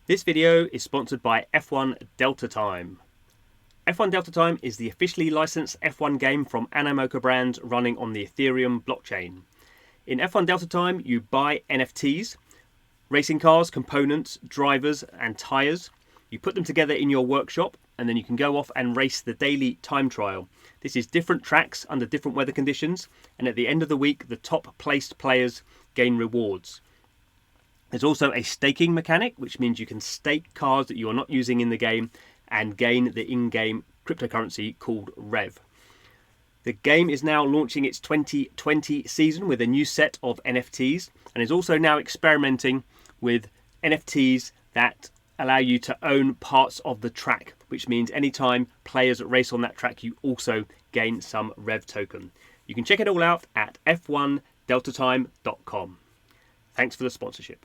This video is sponsored by F1 Delta Time. F1 Delta Time is the officially licensed F1 game from Animoca Brands running on the Ethereum blockchain. In F1 Delta Time, you buy NFTs, racing cars, components, drivers, and tyres. You put them together in your workshop, and then you can go off and race the daily time trial. This is different tracks under different weather conditions, and at the end of the week, the top placed players gain rewards. There's also a staking mechanic, which means you can stake cars that you are not using in the game and gain the in-game cryptocurrency called Rev. The game is now launching its 2020 season with a new set of NFTs and is also now experimenting with NFTs that allow you to own parts of the track, which means anytime players race on that track, you also gain some Rev token. You can check it all out at f1deltatime.com. Thanks for the sponsorship.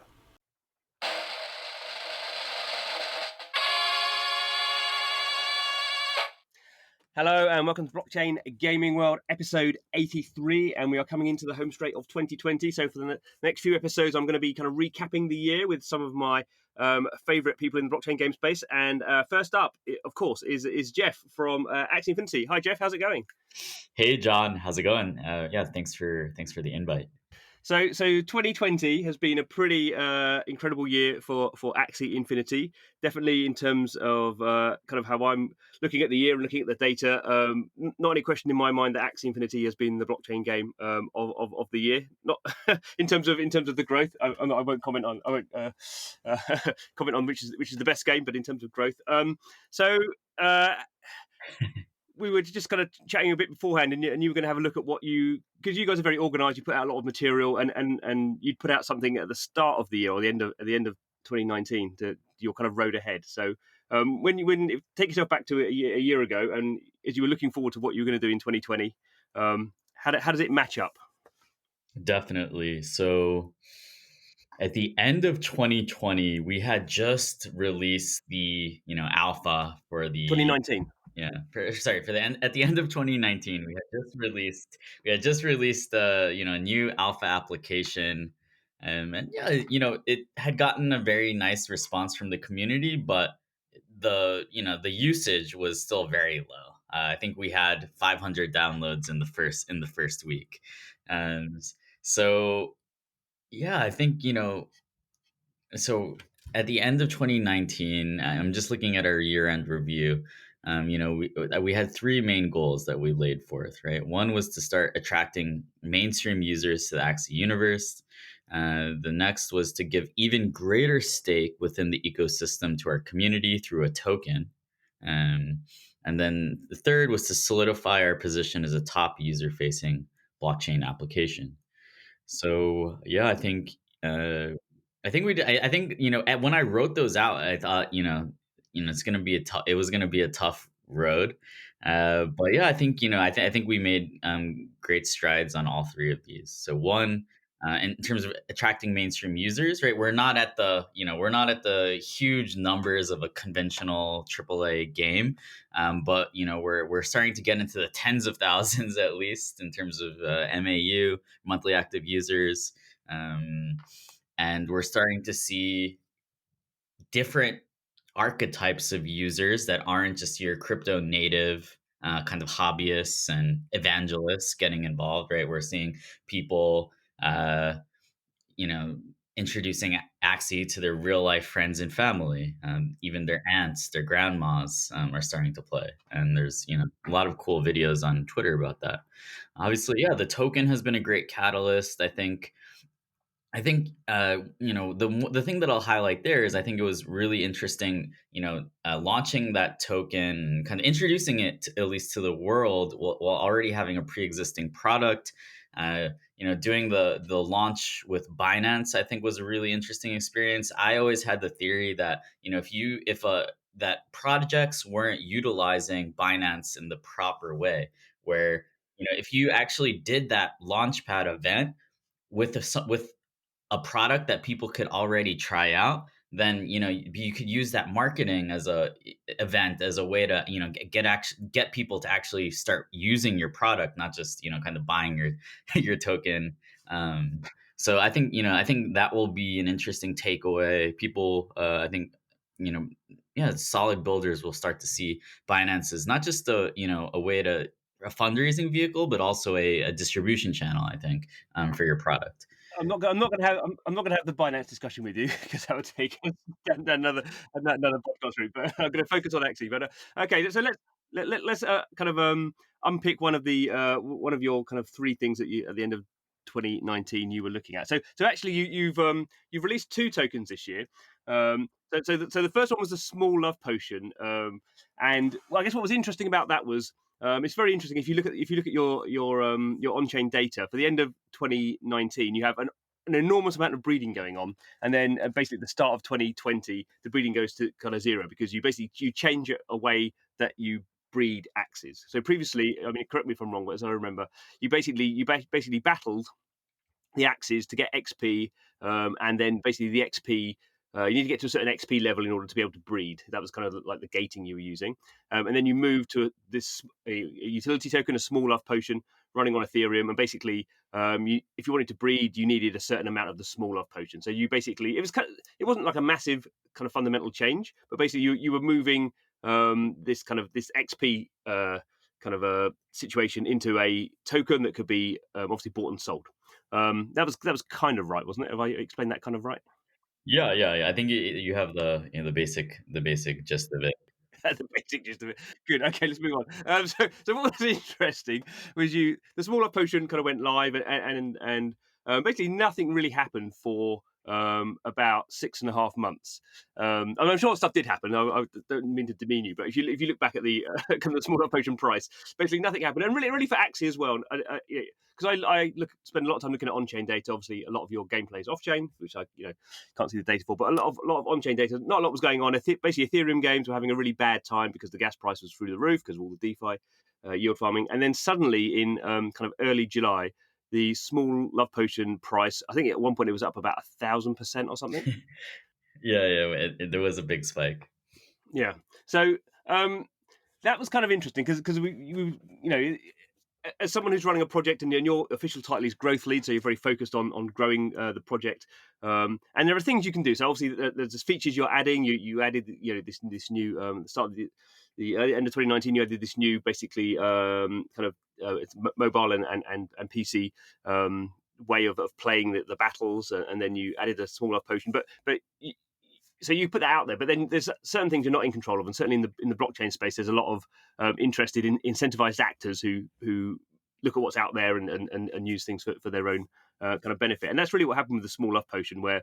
Hello and welcome to Blockchain Gaming World episode 83, and we are coming into the home straight of 2020. So for the next few episodes, I'm going to be kind of recapping the year with some of my favorite people in the blockchain game space. And first up, of course, is Jeff from Axie Infinity. Hi, Jeff. How's it going? Hey, John. How's it going? Yeah, thanks for the invite. So 2020 has been a pretty incredible year for Axie Infinity. Definitely in terms of kind of how I'm looking at the year and looking at the data. Not any question in my mind that Axie Infinity has been the blockchain game of the year. Not in terms of the growth. I won't comment on comment on which is the best game, but in terms of growth. So. We were just kind of chatting a bit beforehand, and you were going to have a look at what because you guys are very organised. You put out a lot of material, and you'd put out something at the start of the year or at the end of 2019 to your kind of road ahead. So take yourself back to a year ago, and as you were looking forward to what you were going to do in 2020, how does it match up? Definitely. So at the end of 2020, we had just released the alpha for the 2019. for the end at the end of 2019. We had just released a new alpha application. And yeah, it had gotten a very nice response from the community, but the usage was still very low. I think we had 500 downloads in the first week. And so yeah, I think so at the end of 2019, I'm just looking at our year-end review. We had three main goals that we laid forth, right? One was to start attracting mainstream users to the Axie universe. The next was to give even greater stake within the ecosystem to our community through a token. Um, and then the third was to solidify our position as a top user-facing blockchain application. So yeah, uh, I think we. Did, I think when I wrote those out, I thought it's gonna be it was gonna be a tough road, but yeah, I think I think we made great strides on all three of these. So one. In terms of attracting mainstream users, right? We're not at the huge numbers of a conventional AAA game, but we're starting to get into the tens of thousands at least in terms of MAU, monthly active users. Um, and we're starting to see different archetypes of users that aren't just your crypto native kind of hobbyists and evangelists getting involved, right? We're seeing people, uh, you know, introducing Axie to their real life friends and family. Even their aunts, their grandmas are starting to play. And there's, a lot of cool videos on Twitter about that. Obviously, yeah, the token has been a great catalyst. I think the thing that I'll highlight there is I think it was really interesting, launching that token, kind of introducing it at least to the world while already having a pre-existing product. Doing the launch with Binance, I think was a really interesting experience. I always had the theory that if that projects weren't utilizing Binance in the proper way, where if you actually did that launchpad event with a product that people could already try out, then you could use that marketing as a event as a way to get people to actually start using your product, not just kind of buying your your token. So I think that will be an interesting takeaway. People, I think you know, yeah, solid builders will start to see Binance as not just a way to a fundraising vehicle, but also a distribution channel, I think, for your product. I'm not gonna have I'm not gonna have the Binance discussion with you because that would take us down another podcast route. But I'm gonna focus on Axie. But okay, so let's kind of unpick one of the one of your kind of three things that you at the end of 2019 you were looking at. So actually you've released two tokens this year. So the first one was the small love potion, and well, I guess what was interesting about that was it's very interesting if you look at your on chain data for the end of 2019, you have an enormous amount of breeding going on, and then basically at the start of 2020, the breeding goes to kind of zero because you change it a way that you breed axes. So previously, I mean, correct me if I'm wrong, but as I remember, basically battled the axes to get XP, and then basically the XP. You need to get to a certain XP level in order to be able to breed. That was kind of like the gating you were using, and then you move to a utility token, a small love potion running on Ethereum, and basically, if you wanted to breed, you needed a certain amount of the small love potion. So you basically it wasn't like a massive kind of fundamental change, but basically you were moving this XP kind of a situation into a token that could be obviously bought and sold. That was kind of right, wasn't it? Have I explained that kind of right? Yeah, yeah, yeah. I think you have the basic gist of it. The basic gist of it. Good. Okay, let's move on. So what was interesting was the smaller potion kind of went live, and basically nothing really happened for about 6.5 months. And I'm sure stuff did happen. I don't mean to demean you, but if you look back at the kind of the smaller potion price, basically nothing happened, and really for Axie as well. Because I spend a lot of time looking at on-chain data. Obviously, a lot of your gameplay is off-chain, which I can't see the data for, but a lot of on-chain data. Not a lot was going on. Basically, Ethereum games were having a really bad time because the gas price was through the roof because of all the DeFi yield farming. And then suddenly, in kind of early July, the small love potion price, I think at one point it was up about 1,000% or something. Yeah, yeah. There was a big spike. Yeah. So that was kind of interesting because as someone who's running a project and your official title is growth lead, so you're very focused on growing the project. And there are things you can do. So obviously, there's features you're adding. You added this new the start of the end of 2019. You added this new basically kind of it's mobile and PC way of playing the battles, and then you added a smaller potion. But so you put that out there, but then there's certain things you're not in control of, and certainly in the blockchain space, there's a lot of interested in incentivized actors who look at what's out there and use things for their own kind of benefit, and that's really what happened with the small love potion, where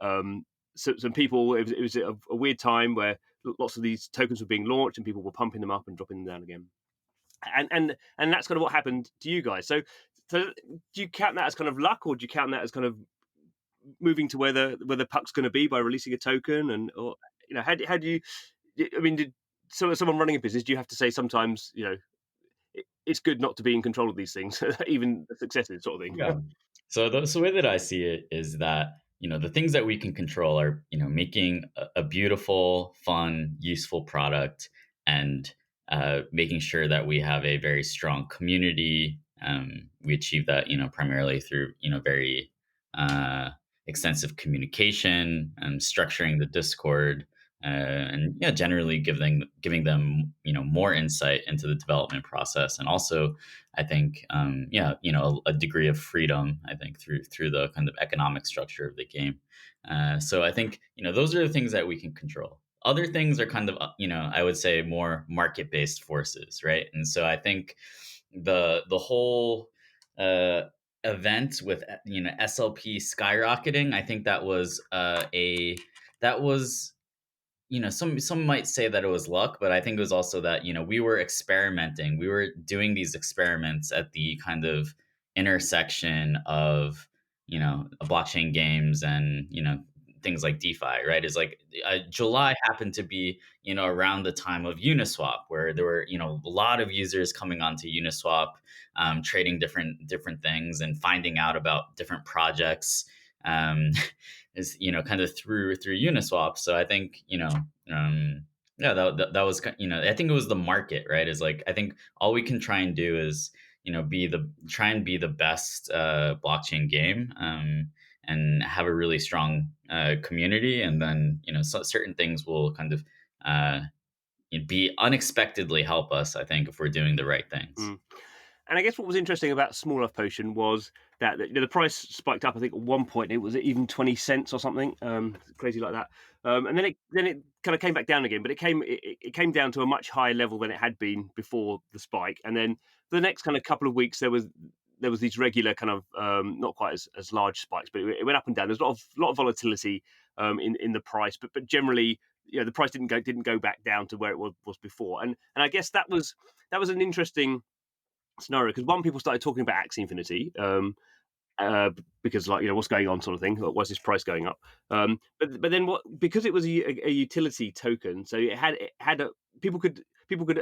some people it was a weird time where lots of these tokens were being launched and people were pumping them up and dropping them down again, and that's kind of what happened to you guys. So do you count that as kind of luck, or do you count that as kind of moving to where the puck's going to be by releasing a token, and or how do you? I mean, so as someone running a business, do you have to say sometimes it's good not to be in control of these things, even the successes, sort of thing? Yeah. So the way that I see it is that the things that we can control are making a beautiful, fun, useful product, and making sure that we have a very strong community. We achieve that primarily through very extensive communication and structuring the Discord. And yeah, generally giving them more insight into the development process, and also I think, a degree of freedom. I think through the kind of economic structure of the game. So I think those are the things that we can control. Other things are kind of I would say more market based forces, right? And so I think the whole event with SLP skyrocketing. I think that was that was some might say that it was luck, but I think it was also that we were experimenting. We were doing these experiments at the kind of intersection of blockchain games and things like DeFi, right? Is like July happened to be around the time of Uniswap, where there were a lot of users coming onto Uniswap, trading different things and finding out about different projects. Um, is kind of through Uniswap. So I think yeah, that was I think it was the market, right? Is like I think all we can try and do is try and be the best blockchain game, and have a really strong community, and then certain things will kind of uh, be unexpectedly help us. I think if we're doing the right things. Mm. And I guess what was interesting about Small Earth Potion was that the price spiked up. I think at one point it was even 20 cents or something, crazy like that. And then it kind of came back down again, but it came down to a much higher level than it had been before the spike. And then for the next kind of couple of weeks, there was these regular kind of not quite as large spikes, but it went up and down. There's a lot of volatility in the price, but generally, the price didn't go back down to where it was before. And I guess that was an interesting scenario because one, people started talking about Axie Infinity, uh, because, like, what's going on, sort of thing. Why is this price going up? But then what? Because it was a utility token, so it had a people could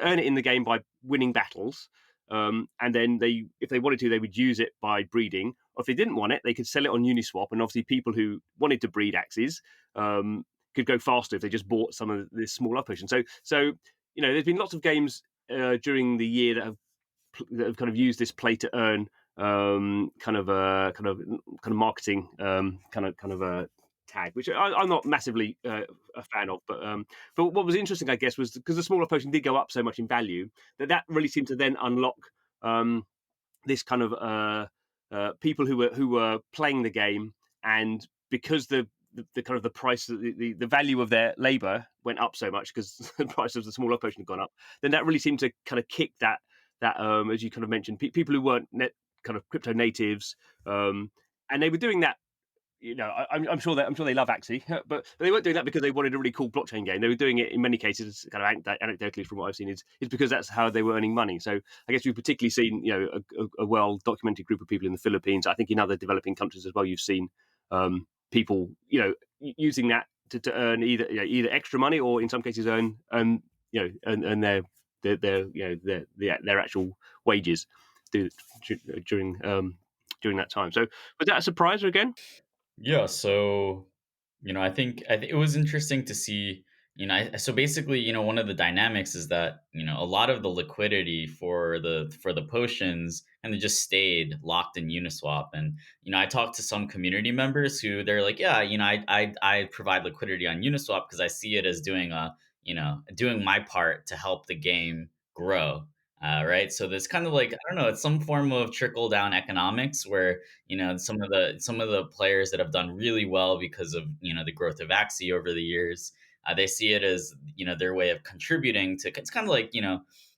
earn it in the game by winning battles. And then if they wanted to, they would use it by breeding. Or if they didn't want it, they could sell it on Uniswap. And obviously, people who wanted to breed Axies could go faster if they just bought some of this small up potion. So there's been lots of games during the year that have kind of used this play to earn kind of marketing kind of a tag, which I'm not massively a fan of. But what was interesting, I guess, was because the smaller potion did go up so much in value that really seemed to then unlock um, this kind of people who were playing the game, and because the kind of the price, the value of their labor went up so much because the price of the smaller potion had gone up, then that really seemed to kind of kick that as you kind of mentioned, people who weren't kind of crypto natives, and they were doing that. I'm sure they love Axie, but they weren't doing that because they wanted a really cool blockchain game. They were doing it in many cases, kind of anecdotally from what I've seen, is because that's how they were earning money. So I guess we've particularly seen, a well documented group of people in the Philippines. I think in other developing countries as well, you've seen people, using that to earn either extra money or in some cases earn their actual wages do- during that time. So was that a surprise again? Yeah, so I think it was interesting to see. So basically, one of the dynamics is that a lot of the liquidity for the potions and they just stayed locked in Uniswap. And I talked to some community members who they're like, yeah, I provide liquidity on Uniswap because I see it as doing my part to help the game grow. Right, so there's kind of like, I don't know, it's some form of trickle down economics where some of the players that have done really well because of the growth of Axie over the years, they see it as their way of contributing to. It's kind of like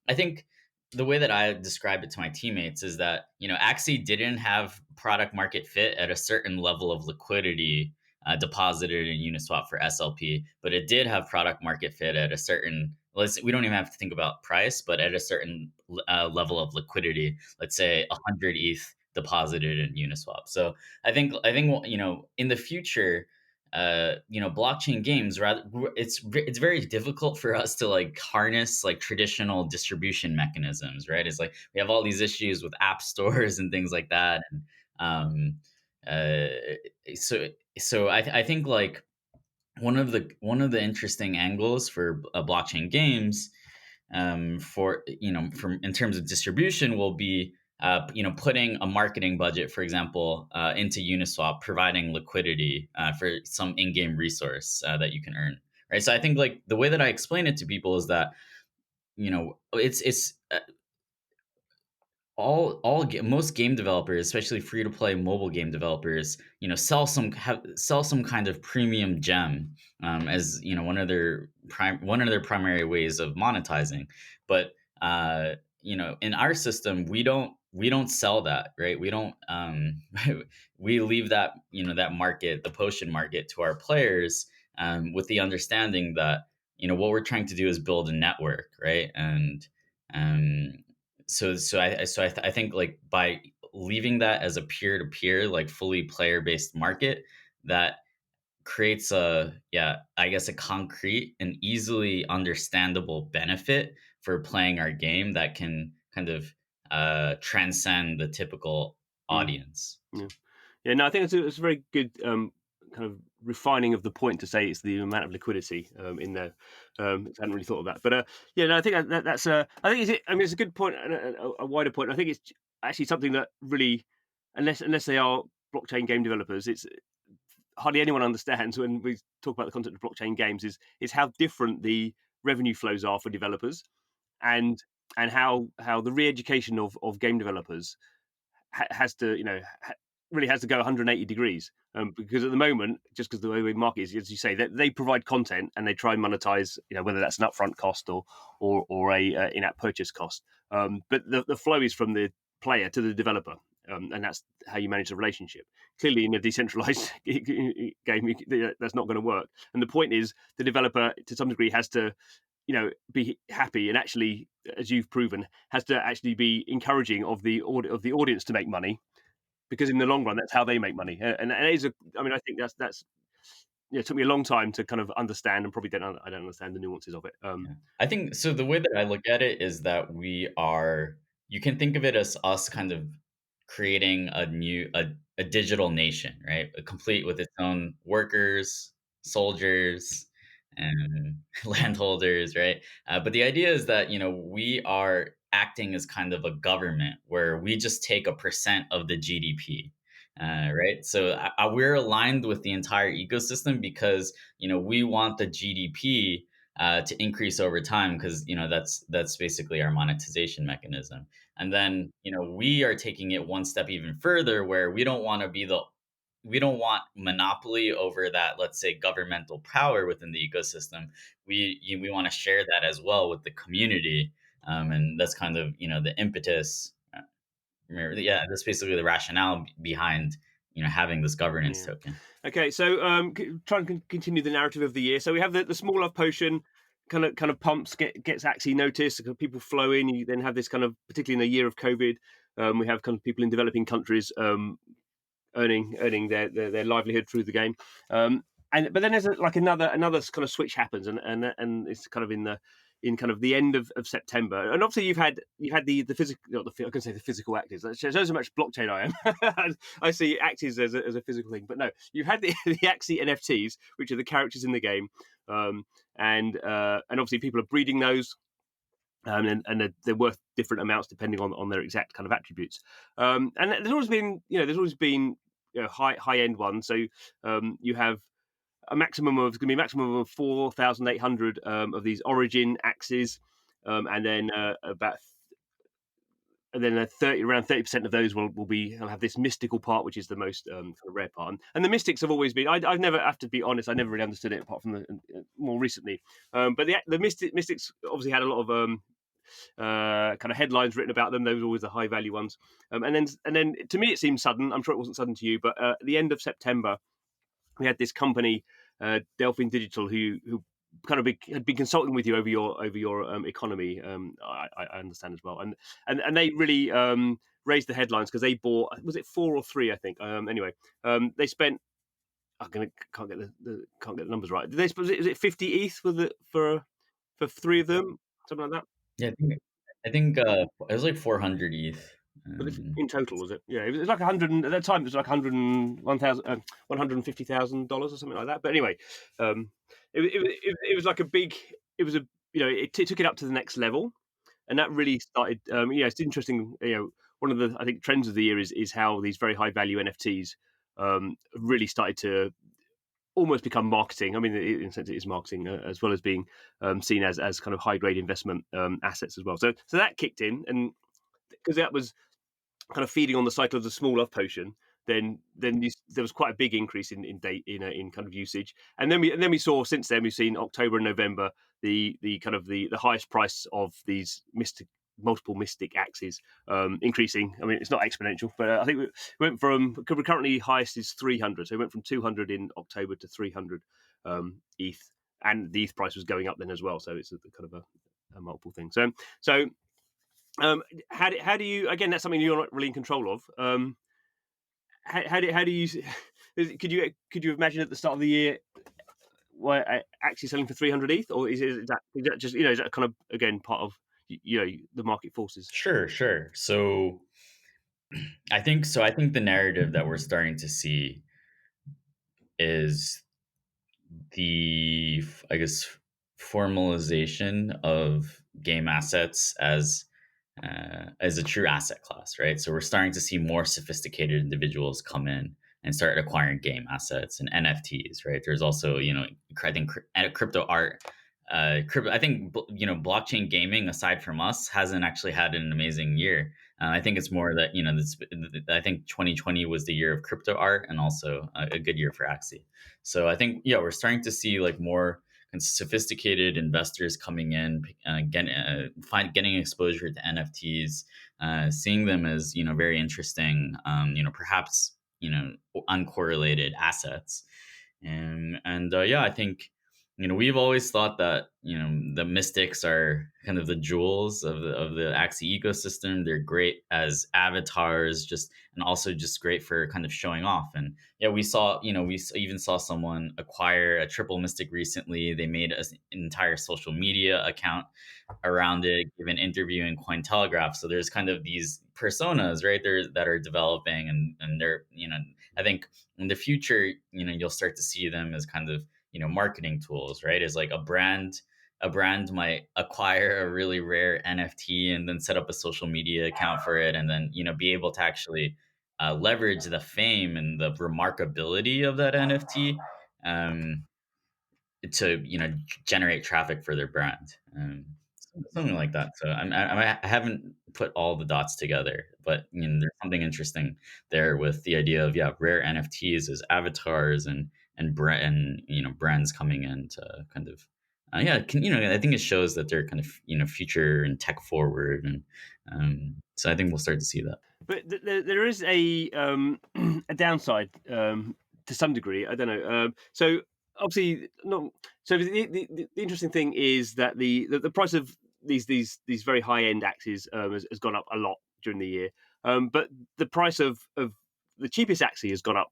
I think the way that I describe it to my teammates is that Axie didn't have product market fit at a certain level of liquidity deposited in Uniswap for SLP, but it did have product market fit at a certain. We don't even have to think about price, but at a certain level of liquidity, let's say 100 ETH deposited in Uniswap. So I think in the future, blockchain games, rather, it's very difficult for us to like harness like traditional distribution mechanisms, right? It's like we have all these issues with app stores and things like that, and um, uh, so I think like one of the interesting angles for blockchain games, for from in terms of distribution, will be putting a marketing budget, for example, into Uniswap, providing liquidity for some in-game resource that you can earn. Right. So I think like the way that I explain it to people is that it's most game developers, especially free to play mobile game developers, sell some kind of premium gem, as one of their primary ways of monetizing. But in our system, we don't sell that, right? We don't we leave that market, the potion market, to our players, with the understanding that what we're trying to do is build a network, right? And um, I think like by leaving that as a peer to peer, like fully player based market, that creates I guess a concrete and easily understandable benefit for playing our game that can kind of transcend the typical Mm, audience. yeah. Yeah, no, I think it's a very good kind of refining of the point to say it's the amount of liquidity in there. I hadn't really thought of that, but yeah, no, I think that's I think it's a good point and a wider point. I think it's actually something that really, unless they are blockchain game developers, hardly anyone understands when we talk about the concept of blockchain games is how different the revenue flows are for developers, and how the re-education of game developers has to, really has to go 180 degrees. Because at the moment, just because the way we market is, as you say, that they provide content and they try and monetize, whether that's an upfront cost or a in-app purchase cost. But the flow is from the player to the developer, and that's how you manage the relationship. Clearly, in a decentralized game, that's not going to work. And the point is, the developer, to some degree, has to be happy, and actually, as you've proven, has to actually be encouraging of the audience to make money, because in the long run, that's how they make money. And it is I mean, I think that's it took me a long time to kind of understand, and probably I don't understand the nuances of it. Yeah. I think so. The way that I look at it is that you can think of it as us kind of creating a digital nation, right? Complete with its own workers, soldiers, and landholders, right? But the idea is that, we are acting as kind of a government where we just take a percent of the GDP. Right. So we're aligned with the entire ecosystem because, we want the GDP to increase over time because that's basically our monetization mechanism. And then we are taking it one step even further, where we don't want monopoly over that, let's say, governmental power within the ecosystem. We want to share that as well with the community, and that's kind of the impetus. Yeah, that's basically the rationale behind having this governance Yeah. token. Okay, so try and continue the narrative of the year. So we have the small love potion kind of pumps gets Axie noticed. People flow in. You then have this kind of, particularly in the year of COVID, we have kind of people in developing countries earning their livelihood through the game. But then there's like another kind of switch happens, and it's kind of in kind of the end of September. And obviously you've had the physical, not the I can say the physical actors. That shows how much blockchain I am. I see actors as a physical thing, but no, you've had the Axie NFTs, which are the characters in the game, and obviously people are breeding those. And they're worth different amounts depending on their exact kind of attributes. And there's always been high end ones. So you have going to be a maximum of 4,800 of these origin axes, and then about and then 30% of those will have this mystical part, which is the most kind of rare part. And the mystics have always been. I've never, have to be honest, I never really understood it apart from more recently. But the mystics obviously had a lot of kind of headlines written about them. Those were always the high value ones. And then to me it seemed sudden. I'm sure it wasn't sudden to you, but at the end of September we had this company, Delphine Digital, who kind of had been consulting with you over your economy. I understand as well, and they really raised the headlines because they bought, was it four or three, I think. Anyway, they spent. Can't get the numbers right. Did they? Is it 50 ETH for three of them, something like that? Yeah, I think it was like 400 ETH. But if, Um, in total, was it? Yeah, it was like 100. At that time, it was like 101,000, $150,000 or something like that. But anyway, um, it was like a big. It was a it took it up to the next level, and that really started. It's interesting. One of the, I think, trends of the year is how these very high value NFTs really started to almost become marketing. I mean, in a sense, it is marketing, as well as being seen as kind of high grade investment assets as well. So that kicked in, and because that was kind of feeding on the cycle of the small love potion, there was quite a big increase in kind of usage. And then we saw, since then we've seen October and November, the kind of the highest price of these multiple mystic axes increasing. I mean, it's not exponential, but I think we went from, currently highest is 300, so we went from 200 in October to 300 ETH, and the ETH price was going up then as well. So it's a kind of a multiple thing. So how do you, again, that's something you're not really in control of. How do you could you imagine at the start of the year where actually selling for 300 ETH, or is that just, is that kind of, again, part of the market forces? sure, sure. So I think the narrative that we're starting to see is I guess, formalization of game assets as a true asset class, right? So we're starting to see more sophisticated individuals come in and start acquiring game assets and NFTs, right? There's also, I think crypto art, I think blockchain gaming, aside from us, hasn't actually had an amazing year. I think it's more that I think 2020 was the year of crypto art, and also a good year for Axie. So I think, yeah, we're starting to see like more sophisticated investors coming in, getting exposure to NFTs, seeing them as very interesting, perhaps uncorrelated assets, and yeah, I think we've always thought that the mystics are kind of the jewels of the Axie ecosystem. They're great as avatars, just and also just great for kind of showing off. And yeah, we saw even saw someone acquire a triple mystic recently. They made an entire social media account around it, give an interview in Cointelegraph. So there's kind of these personas, right, there that are developing, and they're I think in the future, you'll start to see them as kind of marketing tools, right? Is like a brand might acquire a really rare NFT and then set up a social media account for it, and then be able to actually leverage the fame and the remarkability of that NFT, um, to generate traffic for their brand, something like that. So I haven't put all the dots together, but there's something interesting there with the idea of, yeah, rare NFTs as avatars, and brands coming in to kind of yeah, I think it shows that they're kind of future and tech forward, and so I think we'll start to see that. But there is a downside to some degree. I don't know. So obviously, not. So the interesting thing is that the price of these very high end axes has gone up a lot during the year. But the price of the cheapest Axie has gone up,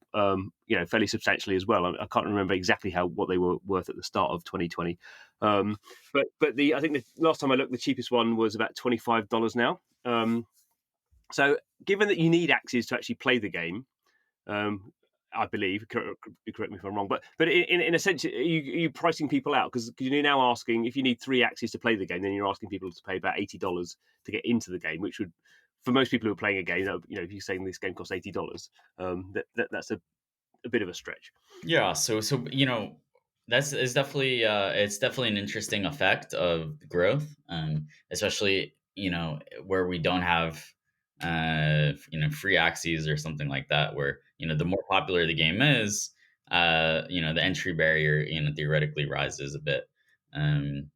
fairly substantially as well. I can't remember exactly what they were worth at the start of 2020. But I think the last time I looked, the cheapest one was about $25 now. So, given that you need axes to actually play the game, um, I believe, correct me if I'm wrong, but in a sense, are you pricing people out? Because you're now asking, if you need three axes to play the game, then you're asking people to pay about $80 to get into the game, which would, for most people who are playing a game, if you're saying this game costs $80, that's a bit of a stretch. Yeah, so that's is definitely it's definitely an interesting effect of growth, especially where we don't have free axes or something like that, where the more popular the game is, the entry barrier theoretically rises a bit. Um,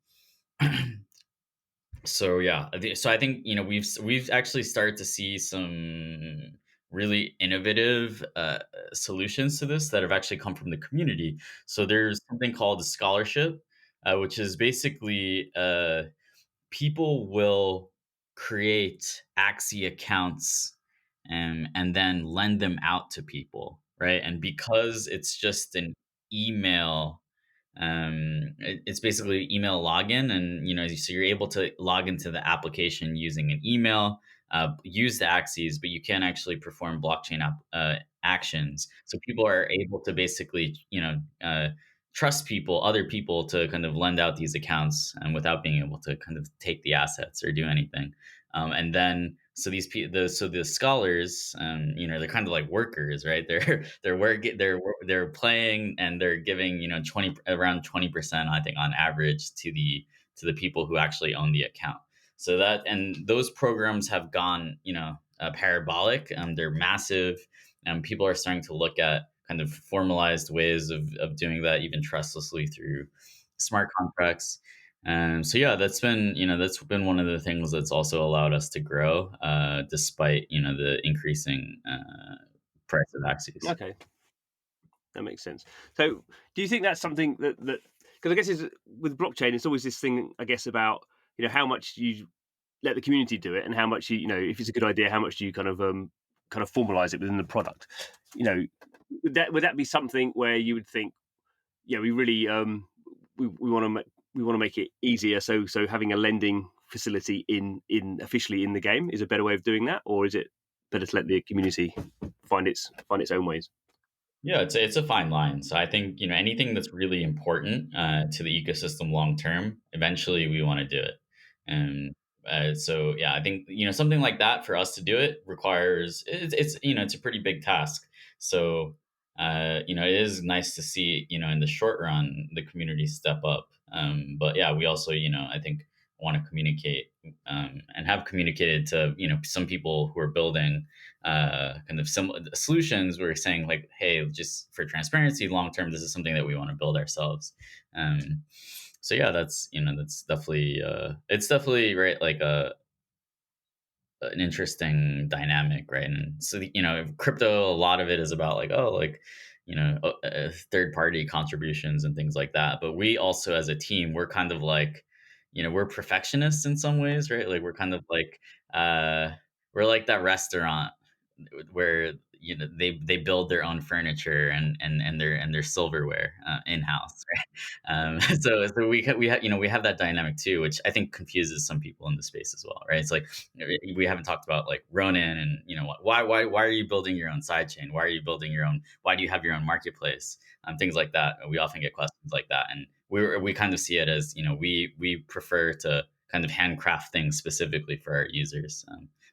so yeah, so I think we've actually started to see some really innovative solutions to this that have actually come from the community. So there's something called a scholarship, which is basically people will create Axie accounts, and then lend them out to people, right? And because it's just an email, it's basically email login, and so you're able to log into the application using an email, use the Axies, but you can actually perform blockchain actions. So people are able to basically trust other people, to kind of lend out these accounts, and without being able to kind of take the assets or do anything. And then so the scholars, they're kind of like workers, right? They're playing, and they're giving 20% I think on average to the people who actually own the account. So that, and those programs have gone parabolic. They're massive, and people are starting to look at kind of formalized ways of doing that, even trustlessly through smart contracts. So yeah, that's been one of the things that's also allowed us to grow, despite the increasing price of Axies. Okay, that makes sense. So, do you think that's something that because I guess with blockchain, it's always this thing, I guess, about how much you let the community do it, and how much if it's a good idea, how much do you kind of formalize it within the product. Would that be something where you would think, yeah, we really we want to make it easier, so having a lending facility in officially in the game is a better way of doing that, or is it better to let the community find its own ways? Yeah, it's a fine line. So I think anything that's really important to the ecosystem long term, eventually we want to do it. And so yeah, I think something like that, for us to do it, requires it's a pretty big task. So it is nice to see, in the short run, the community step up. But yeah, we also, I think want to communicate, and have communicated to, some people who are building kind of some solutions. We're saying like, hey, just for transparency, long term, this is something that we want to build ourselves. So yeah, that's definitely it's definitely right, like an interesting dynamic, right? And so, crypto, a lot of it is about like, oh, like, third party contributions and things like that. But we also, as a team, we're kind of like, we're perfectionists in some ways, right? Like, we're kind of like, uh, we're like that restaurant where, they build their own furniture and their silverware in house, right? So we have that dynamic too, which I think confuses some people in the space as well, right? It's like, we haven't talked about like Ronin, and why are you building your own sidechain? Why are you building your own? Why do you have your own marketplace? Things like that. We often get questions like that, and we kind of see it as, we prefer to kind of handcraft things specifically for our users,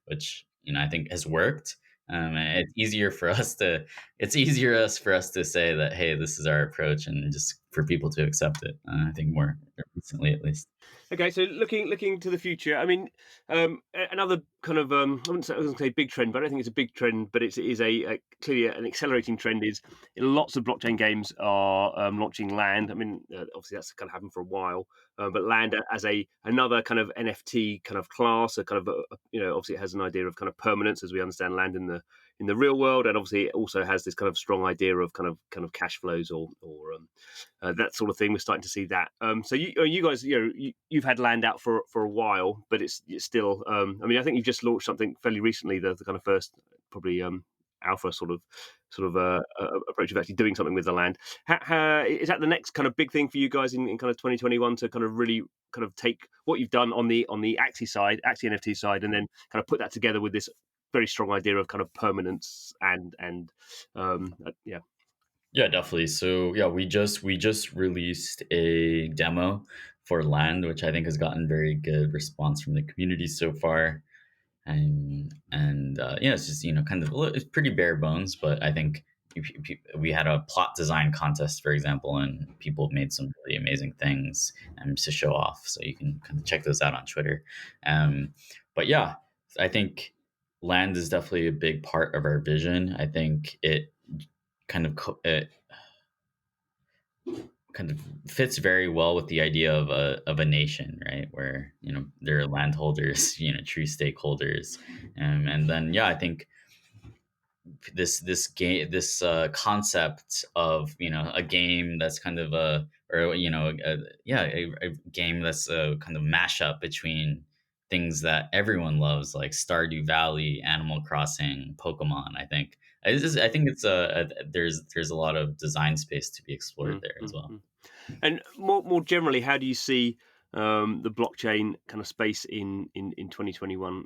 which, I think has worked. And it's easier for us to say that, hey, this is our approach, and just for people to accept it. I think more recently, at least. Okay, so looking to the future, I mean, another kind of I wouldn't say big trend, but I don't think it's a big trend, but it is a clearly an accelerating trend. Is lots of blockchain games are launching land. I mean, obviously that's kind of happened for a while, but land as a another kind of NFT kind of class, a kind of obviously it has an idea of kind of permanence as we understand land in the real world, and obviously it also has this kind of strong idea of kind of cash flows or that sort of thing. We're starting to see that. So you guys, you've had land out for a while, but it's still. I mean, I think you've just launched something fairly recently. The kind of first probably alpha sort of approach of actually doing something with the land. Is that the next kind of big thing for you guys in kind of 2021 to kind of really kind of take what you've done on the Axie side, Axie NFT side, and then kind of put that together with this very strong idea of kind of permanence and yeah. Yeah, definitely. So yeah, we just released a demo for land, which I think has gotten very good response from the community so far. And yeah, it's just, kind of, it's pretty bare bones, but I think we had a plot design contest, for example, and people made some really amazing things, to show off. So you can kind of check those out on Twitter. But yeah, I think land is definitely a big part of our vision. I think it kind of kind of fits very well with the idea of a nation, right? Where, there are landholders, true stakeholders, and then yeah, I think this concept of, a game that's kind of a game that's a kind of mashup between things that everyone loves, like Stardew Valley, Animal Crossing, Pokemon. I think there's a lot of design space to be explored Mm, there as mm, well. mm. And more generally, how do you see the blockchain kind of space in 2021?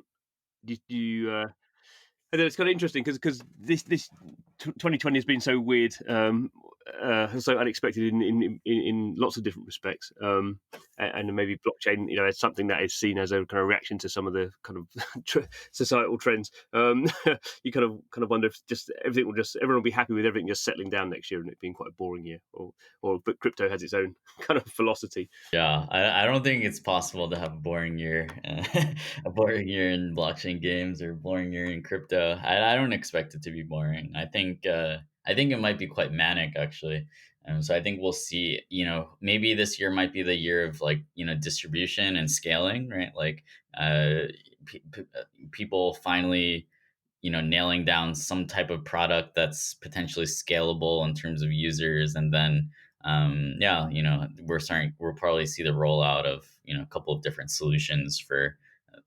Do you and then it's kind of interesting because this 2020 has been so weird, so unexpected in lots of different respects, and maybe blockchain, is something that is seen as a kind of reaction to some of the kind of societal trends. You kind of wonder if just everyone will be happy with everything just settling down next year and it being quite a boring year, or but crypto has its own kind of velocity. Yeah, I don't think it's possible to have a boring year, a boring year in blockchain games or boring year in crypto. I don't expect it to be boring. I think it might be quite manic, actually. So I think we'll see. Maybe this year might be the year of, like, distribution and scaling, right? Like, uh, people finally, nailing down some type of product that's potentially scalable in terms of users. And then, yeah, we'll probably see the rollout of, a couple of different solutions for,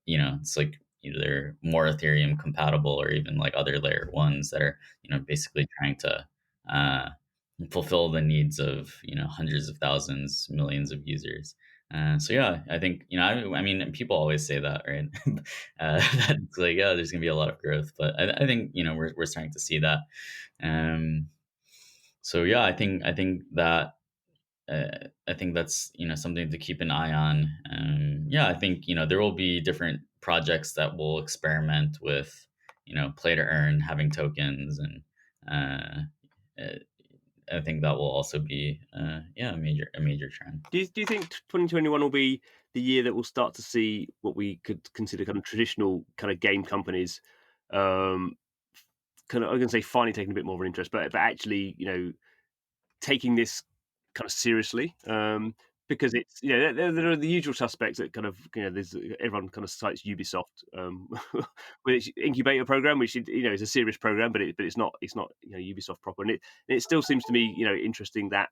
it's like either more Ethereum compatible or even like other layer ones that are, basically trying to uh, fulfill the needs of, hundreds of thousands, millions of users. So yeah, I think, I mean, people always say that, right? That's like, yeah, there's gonna be a lot of growth, but I think, we're starting to see that. Um, so yeah, I think that's, something to keep an eye on. Yeah, I think, there will be different projects that will experiment with, play to earn, having tokens, and uh, think that will also be yeah, a major trend. Do you think 2021 will be the year that we'll start to see what we could consider kind of traditional kind of game companies, um, kind of, I'm going to say finally taking a bit more of an interest, but actually, taking this kind of seriously, because it's there are the usual suspects that kind of there's everyone kind of cites Ubisoft with its incubator program, which is a serious program, but it's not Ubisoft proper, and it still seems to me interesting that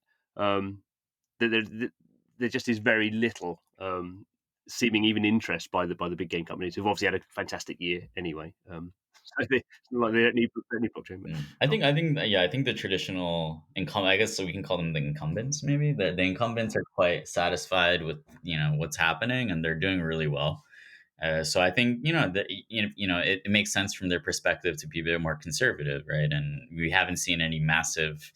there just is very little seeming even interest by the big game companies who've obviously had a fantastic year anyway. So it's not like they don't need blockchain. But, oh, Yeah, I think the traditional I guess so we can call them the incumbents maybe. The incumbents are quite satisfied with, what's happening, and they're doing really well. So I think it makes sense from their perspective to be a bit more conservative, right? And we haven't seen any massive,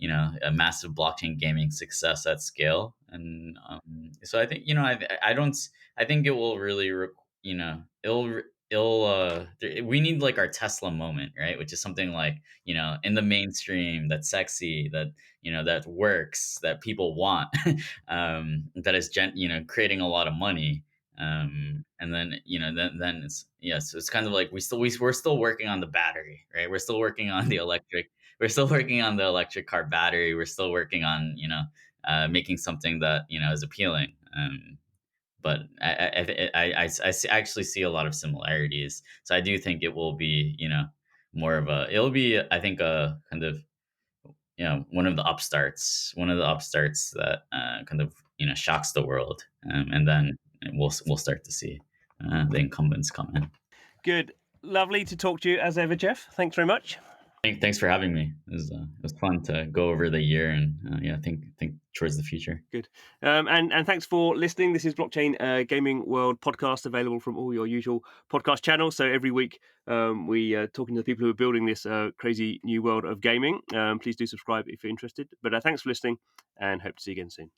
a massive blockchain gaming success at scale. And so I think I don't I think it will really we need like our Tesla moment, right? Which is something like in the mainstream, that's sexy, that works, that people want, that is creating a lot of money. And then then so it's kind of like we're still working on the battery, right? We're still working on the electric we're still working on the electric car battery. We're still working on making something that is appealing. But I actually see a lot of similarities, so I do think it will be more of a it'll be, I think, a kind of one of the upstarts that kind of shocks the world. And then we'll start to see the incumbents come in. good, lovely to talk to you as ever, Jeff. Thanks very much. Thanks for having me. It was fun to go over the year and yeah, think towards the future. Good. And thanks for listening. This is Blockchain Gaming World podcast, available from all your usual podcast channels. So every week we talking to the people who are building this crazy new world of gaming. Please do subscribe if you're interested. But thanks for listening, and hope to see you again soon.